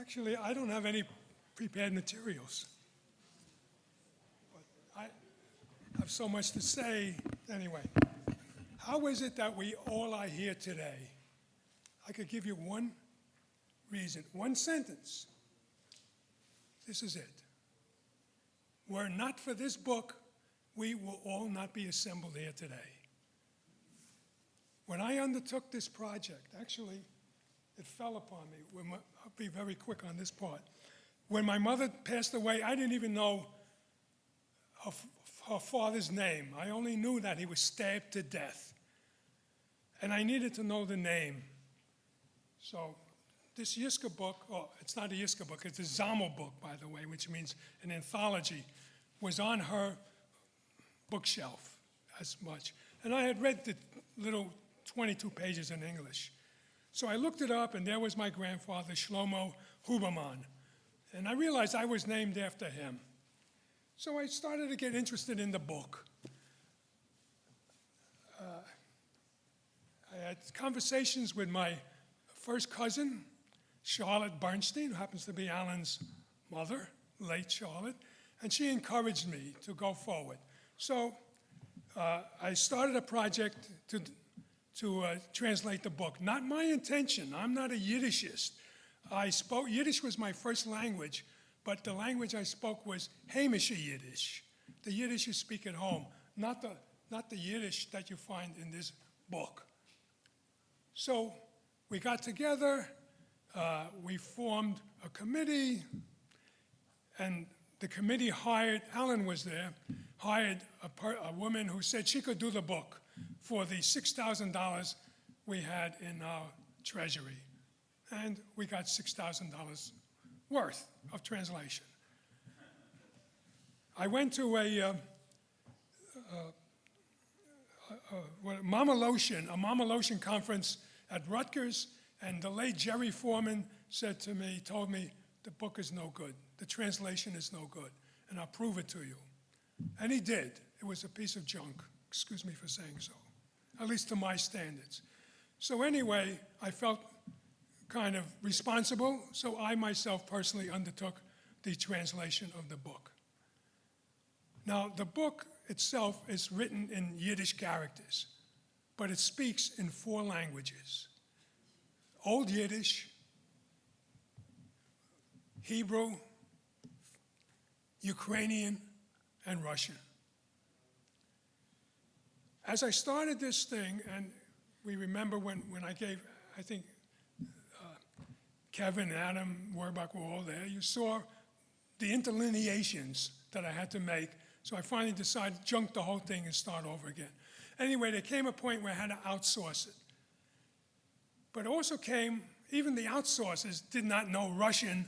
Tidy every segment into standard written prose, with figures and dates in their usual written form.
Actually, I don't have any prepared materials. But I have so much to say. Anyway, how is it that we all are here today? I could give you one reason, one sentence. This is it. Were it not for this book, we will all not be assembled here today. When I undertook this project, actually, it fell upon me. I'll be very quick on this part. When my mother passed away, I didn't even know her father's name. I only knew that he was stabbed to death. And I needed to know the name. So this Yiska book, it's not a Yiska book, it's a Zamo book, by the way, which means an anthology, was on her bookshelf as much. And I had read the little 22 pages in English. So I looked it up, and there was my grandfather, Shlomo Huberman. And I realized I was named after him. So I started to get interested in the book. I had conversations with my first cousin, Charlotte Bernstein, who happens to be Alan's mother, late Charlotte, and she encouraged me to go forward. So I started a project to translate the book. Not my intention. I'm not a Yiddishist. Yiddish was my first language, but the language I spoke was Hamish Yiddish, the Yiddish you speak at home, not the Yiddish that you find in this book. So we got together, we formed a committee, and the committee hired, Alan was there, hired a woman who said she could do the book for the $6,000 we had in our treasury. And we got $6,000 worth of translation. I went to a Mama Lotion conference at Rutgers, and the late Jerry Foreman told me, the book is no good. The translation is no good, and I'll prove it to you. And he did. It was a piece of junk. Excuse me for saying so, at least to my standards. So anyway, I felt kind of responsible, so I myself personally undertook the translation of the book. Now, the book itself is written in Yiddish characters, but it speaks in 4 languages: Old Yiddish, Hebrew, Ukrainian, and Russian. As I started this thing, and we remember when I gave, I think Kevin and Adam Werbach were all there, you saw the interlineations that I had to make, so I finally decided to junk the whole thing and start over again. Anyway, there came a point where I had to outsource it. But it also came, even the outsourcers did not know Russian,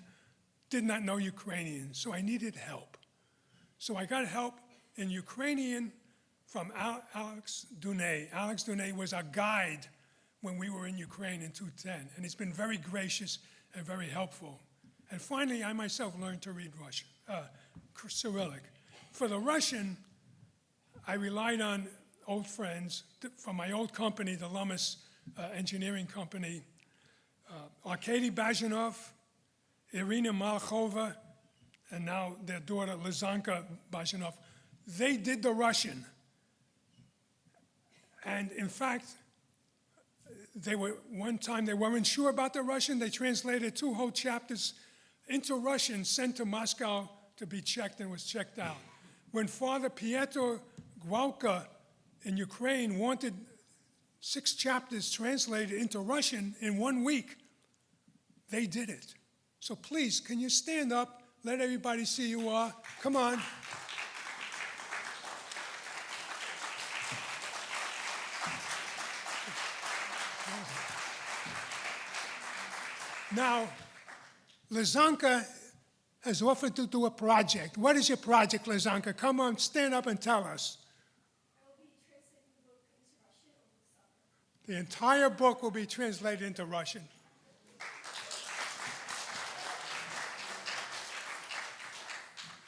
did not know Ukrainian, so I needed help. So I got help in Ukrainian from Alex Dunay. Alex Dunay was our guide when we were in Ukraine in 2010, and he's been very gracious and very helpful. And finally, I myself learned to read Russian, Cyrillic. For the Russian, I relied on old friends from my old company, the Lummis engineering company, Arkady Bazhinov, Irina Malkhova, and now their daughter, Lizanka Bazhinov. They did the Russian. And in fact, one time they weren't sure about the Russian. They translated 2 whole chapters into Russian, sent to Moscow to be checked, and was checked out. When Father Pietro Gwalka in Ukraine wanted 6 chapters translated into Russian in 1 week, they did it. So please, can you stand up? Let everybody see you are. Come on. Now, Lizanka has offered to do a project. What is your project, Lizanka? Come on, stand up and tell us. The entire book will be translated into Russian.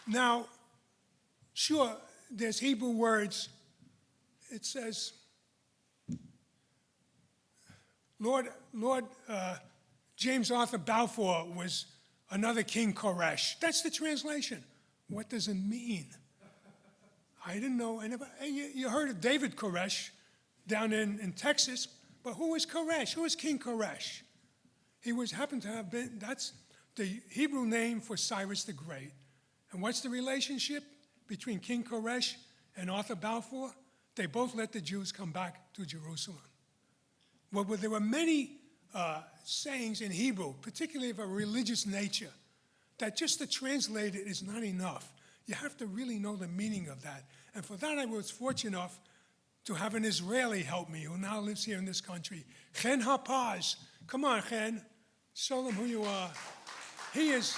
Now, sure, there's Hebrew words. It says, Lord James Arthur Balfour was another King Koresh. That's the translation. What does it mean? I didn't know. You heard of David Koresh down in Texas, but who is Koresh? Who is King Koresh? He happened to have been, that's the Hebrew name for Cyrus the Great. And what's the relationship between King Koresh and Arthur Balfour? They both let the Jews come back to Jerusalem. Well, there were many sayings in Hebrew, particularly of a religious nature, that just to translate it is not enough. You have to really know the meaning of that. And for that, I was fortunate enough to have an Israeli help me who now lives here in this country. Chen Hapaz. Come on, Chen. Show them who you are. He's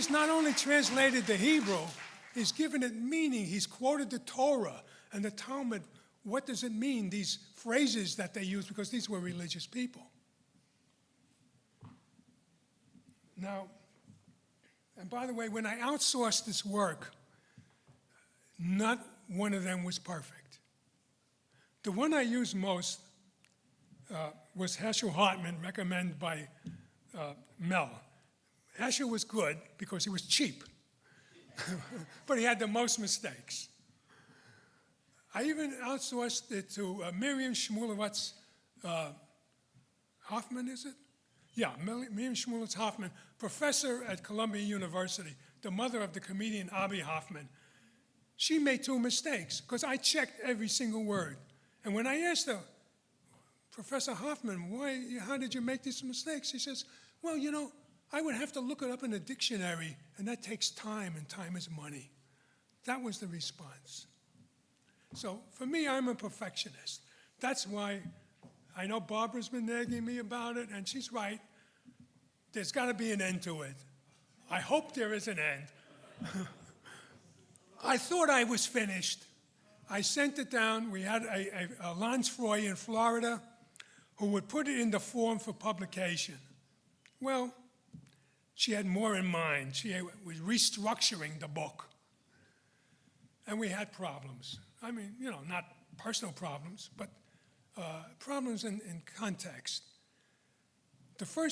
not only translated the Hebrew, he's given it meaning. He's quoted the Torah and the Talmud. What does it mean, these phrases that they use, because these were religious people. Now, and by the way, when I outsourced this work, not one of them was perfect. The one I used most was Heschel Hartman, recommended by Mel. Heschel was good because he was cheap, but he had the most mistakes. I even outsourced it to Miriam Shmulevitz Hoffman, is it? Yeah, Miriam Shmulevitz Hoffman, professor at Columbia University, the mother of the comedian Abi Hoffman. She made 2 mistakes because I checked every single word. And when I asked her, Professor Hoffman, how did you make these mistakes? She says, well, I would have to look it up in a dictionary, and that takes time, and time is money. That was the response. So for me, I'm a perfectionist. That's why I know Barbara's been nagging me about it, and she's right. There's got to be an end to it. I hope there is an end. I thought I was finished. I sent it down. We had a Lance Froy in Florida who would put it in the form for publication. Well, she had more in mind. She was restructuring the book. And we had problems. I mean, not personal problems, but problems in context. The first